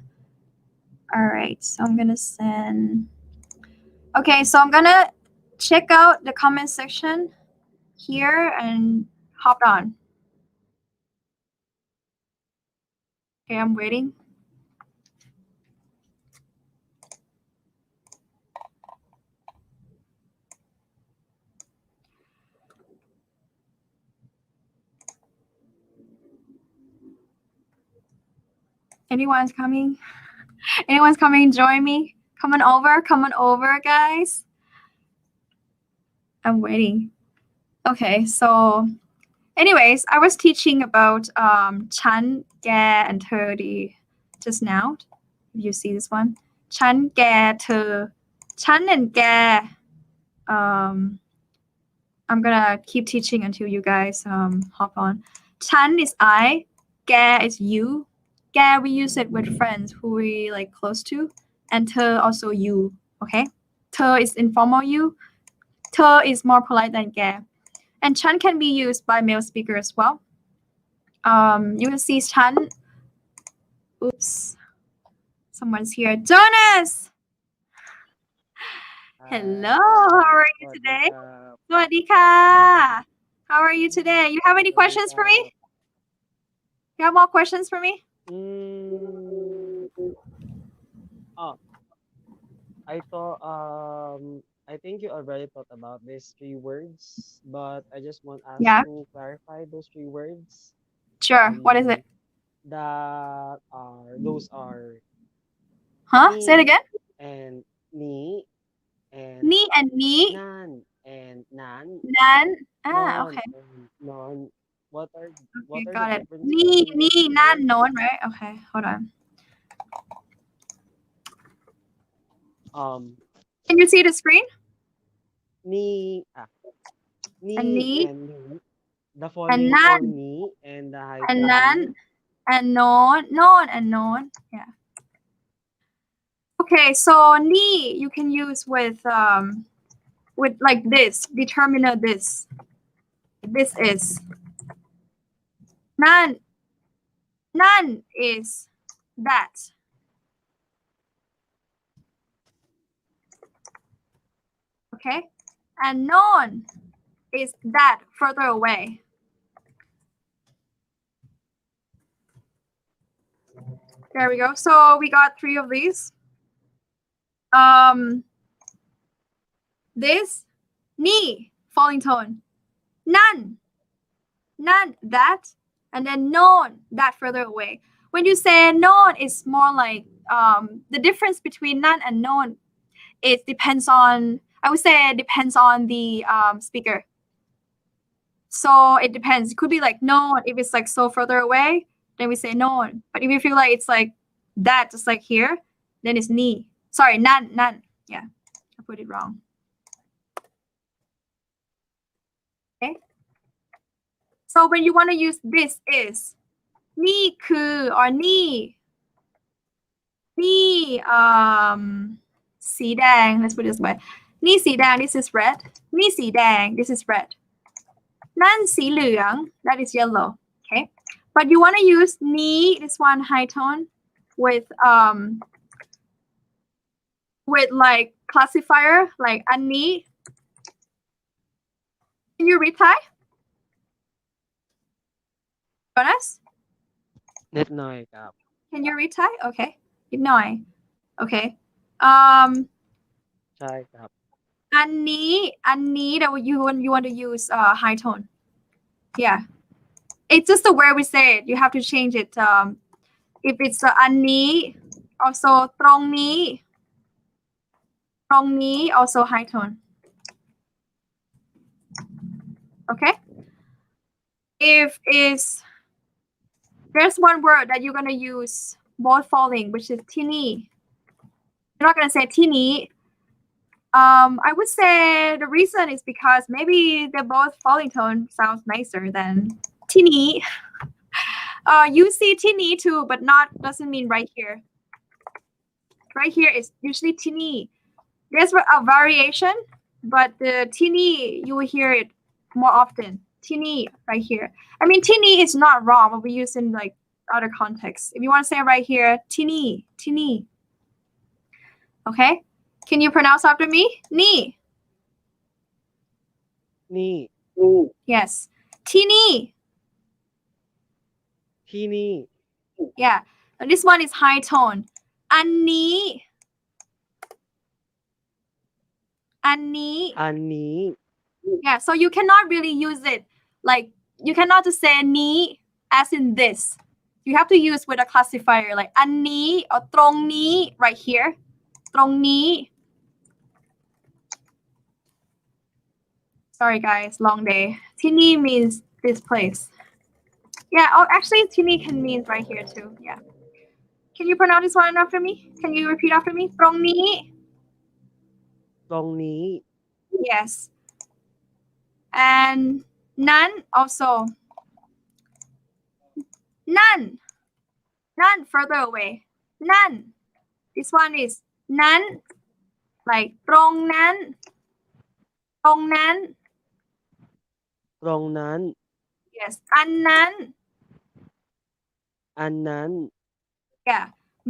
All right. So I'm going to send. Okay. So I'm going to check out the comment section here and hop on. Okay. I'm waiting. Anyone's coming? Anyone's coming? Join me. Come on over, guys. I'm waiting. Okay, so anyways, I was teaching about Chan, Ge, and Thirty just now. If you see this one. Chan, Ge, Thơ. Chan and Ge. I'm gonna keep teaching until you guys hop on. Chan is I, Ge is you. Ge, we use it with friends who we like close to, and Thơ also you. Okay, Thơ is informal you. Thơ is more polite than Ge. and ฉัน can be used by male speaker as well. You can see ฉัน oops, someone's here. Jonas! Hello, how are you today? สวัสดีค่ะ How are you today? You have any questions for me? You have more questions for me? I thought I think you already thought about these 3 words, but I just want us to clarify those 3 words. Sure. What is it? Those are Huh? ni Say it again. and ni and Ni and ni. nan and nan. Nan. Non Okay. and non. What are Okay, the got it. differences Ni, between ni, those 2 nan, words? non, right? Okay, hold on. Can you see the screen? Ni And ni and ni. The and falling nan tone ni and the high and tone nan ni. and non, non and non. Yeah. Okay, so ni you can use with like this determiner this. This is nan. Nan is that. Okay, and non is that further away. There we go. So we got 3 of these. This ni falling tone. None that, and then non that further away. When you say non, it's more like the difference between none and non. It depends on, I would say it depends on the speaker. So it depends. It could be like non if it's like so further away, then we say non. But if you feel like it's like that, just like here, then it's ni. Sorry, none. Yeah, I put it wrong. Okay. So when you want to use this is นี่คือ or นี่สีแดง let's put it this way นี่สีแดง this is red นี่สีแดง this is red นั่นสีเหลือง that is yellow. Okay, but you want to use นี้ this one high tone with like classifier like อันนี้ Can you read Thai? Jonas? นิดหน่อยครับ Can you read Thai? Okay, นิดหน่อย Okay. ใช่ครับ อันนี้ that you want to use high tone. Yeah, it's just the way we say it. You have to change it. If it's อันนี้ also ตรงนี้ also high tone. Okay. If it's there's one word that you're gonna use both falling, which is ที่นี่ You're not gonna say ที่นี้. I would say the reason is because maybe they're both falling tone sounds nicer than ที่นี้. You see ที่นี้too, but not doesn't mean right here. Right here is usually ที่นี้. There's a variation, but the ที่นี้ you will hear it more often. ที่นี้ right here. I mean ที่นี้ is not wrong, but we use in like other contexts. If you want to say right here, ที่นี้. Okay. Can you pronounce after me? Ni. นี่ Yes. ที่นี่ ที่นี่ Yeah. And this one is high tone. อันนี้ อันนี้ Yeah. So you cannot really use it like you cannot just say นี้ as in this. You have to use with a classifier like อันนี้ or ตรงนี้ right here. ตรงนี้ Sorry guys, long day. ที่นี่ means this place. Yeah, oh, actually ที่นี่ can mean right here too. Yeah. Can you pronounce this one after me? Can you repeat after me? ตรงนี้ ตรงนี้ Yes. And นั้น also. None further away. None. This one is นั้น like ตรงนั้น ตรงนั้น yes อันนั้น อันนั้น yeah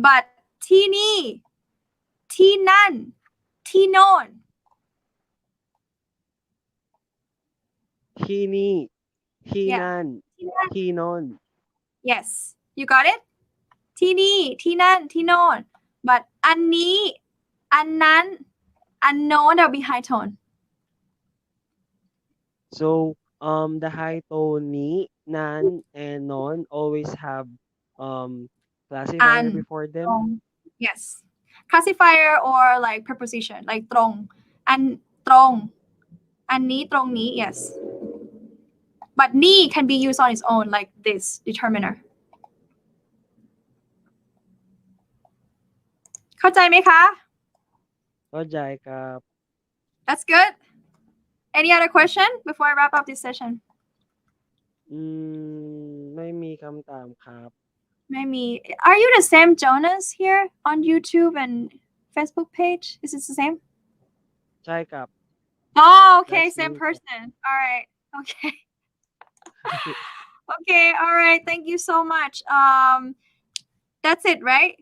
but ที่นี่ที่นั่นที่โน่น ที่นี่ ที่ Yeah. นั่น ที่นั่น ที่โน้น yes you got it ที่นี่ที่นั่นที่โน่น but อันนี้อันนั้นอันโน้น there'll be high tone so the high tone นี้นั้น and นอน always have classifier อัน before ตร them ง yes classifier or like preposition like ตรงอันตรงอันนี้ตรงนี้ yes but นี่ can be used on its own like this determiner เข้าใจไหมคะ เข้าใจครับ that's good any other question before I wrap up this session ไม่มีคำถามครับ Maybe are you the same Jonas here on YouTube and Facebook page? Is it the same? ใช่ครับ Oh, okay, That's same me. person. All right. Okay. Okay, all right. Thank you so much. That's it, right?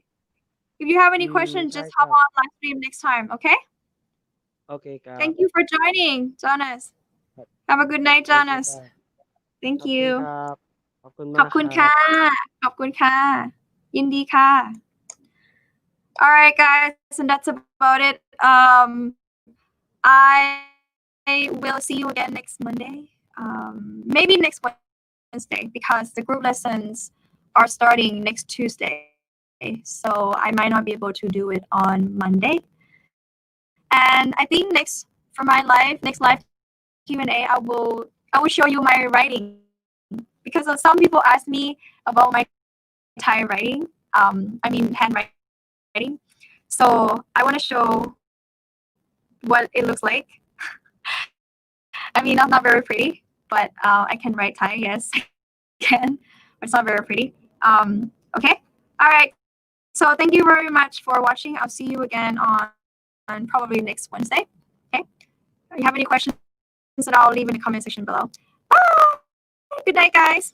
If you have any questions, just hop on live stream next time, okay? โอเคครับ Thank you for joining, Jonas. Have a good night, Jonas. Thank ขอบคุณ you. ครับ ขอบคุณ ข มา อบ ก คุณ ครั ค่ะ บ ขอบคุณค่ะ ยินดีค่ะ All right, guys, and that's about it. I will see you again next Monday. Maybe next Wednesday because the group lessons are starting next Tuesday. So I might not be able to do it on Monday. And I think next live Q&A, I will show you my writing because some people ask me about my Thai writing. Handwriting. So I want to show what it looks like. I mean, I'm not very pretty, but I can write Thai. Yes, I can, but it's not very pretty. Okay. All right. So thank you very much for watching. I'll see you again on probably next Wednesday. Okay. If you have any questions, then I'll leave in the comment section below. Bye. Good night, guys.